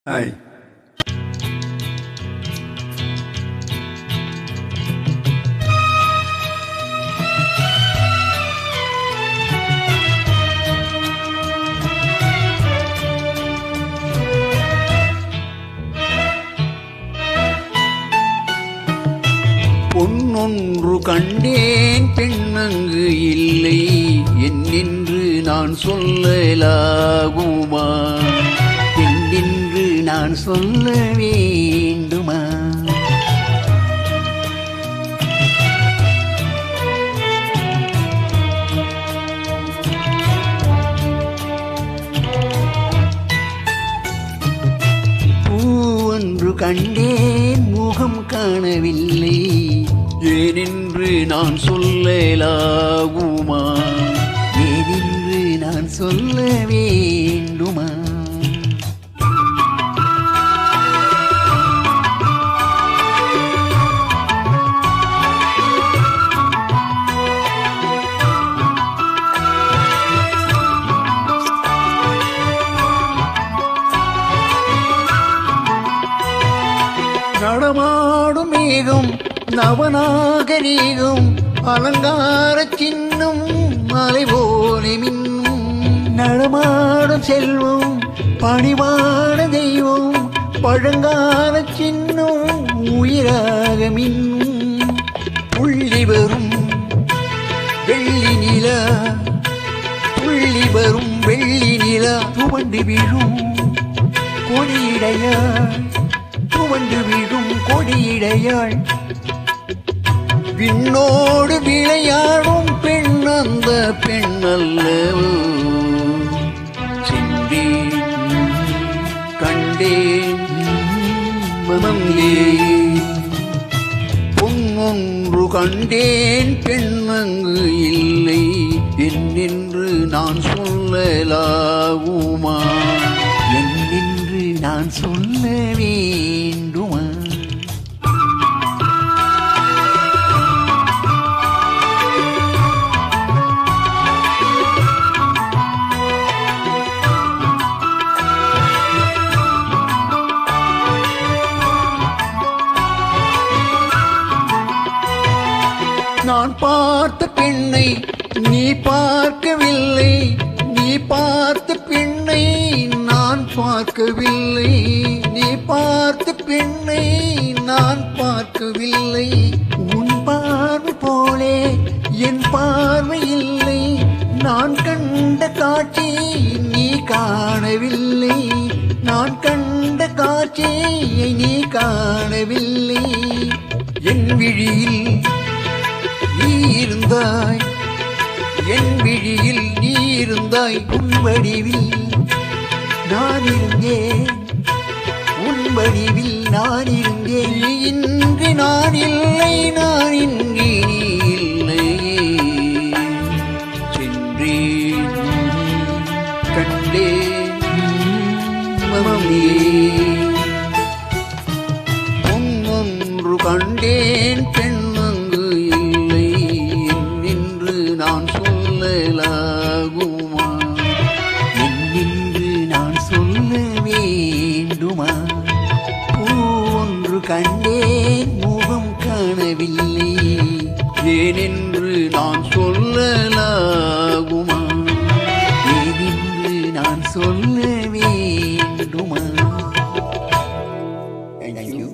Hai. பொன்னொன்று கண்டேன் பெண்ணங்கு இல்லை என்னென்று நான் சொல்லலாகுமா? என்னென்று நான் சொல்ல வேண்டுமா? பூவொன்று கண்டேன் முகம் காணவில்லை ஏனென்று நான் சொல்லலாகுமா? ஏனென்று நான் சொல்ல வேண்டுமா? நடமாடும் மேகம் நவநாகரீகம் அலங்கார சின்னம் மலை போலே மின்னும் நடமாடும் செல்வம் பணிவான தெய்வம் பழங்கால சின்னம் உயிராக மின்னும் புள்ளி வரும் வெள்ளி நிலா புள்ளி வரும் வெள்ளி நிலா துவண்டு விழும் கொடியிடையாள் துவண்டு விழும் கொடியிடையாள் விண்ணோடு விளையாடும் பெண் அந்த பெண்ணல்ல சென்றேன் கண்டேன் மனங்கே பொன்னொன்று கண்டேன் பெண்ணங்கு இல்லை என்னென்று நான் சொல்லலாகுமா? என்னென்று நான் சொல்ல வேண்டுமா? நான் பார்த்த பெண்ணை நீ பார்க்கவில்லை நீ பார்த்த பெண்ணை நான் பார்க்கவில்லை நீ பார்த்த பெண்ணை நான் பார்க்கவில்லை உன் பார்வை போலே என் பார்வை இல்லை நான் கண்ட காட்சி நீ காணவில்லை நான் கண்ட காட்சியை நீ காணவில்லை என் விழியில் நீ இருந்தாய் என் விழியில் நீ இருந்தாய் உன் வடிவில் நான் இருந்தேன் உன் வடிவில் நான் இருந்தேன் நீ இன்றி நான் இல்லை நான் இன்றி நீ இல்லையே சென்றேன் கண்டேன் மனமே பொன்னொன்று கண்டேன் பெண்ணங்கு இல்லை என்னென்று நான் சொல்லலாகுமா? என்னென்று நான் சொல்ல வேண்டுமா? பூவொன்று கண்டேன் முகம் காணவில்லை ஏனென்று நான் சொல்லலாகுமா? ஏனென்று நான் சொல்ல வேண்டுமா? Thank you.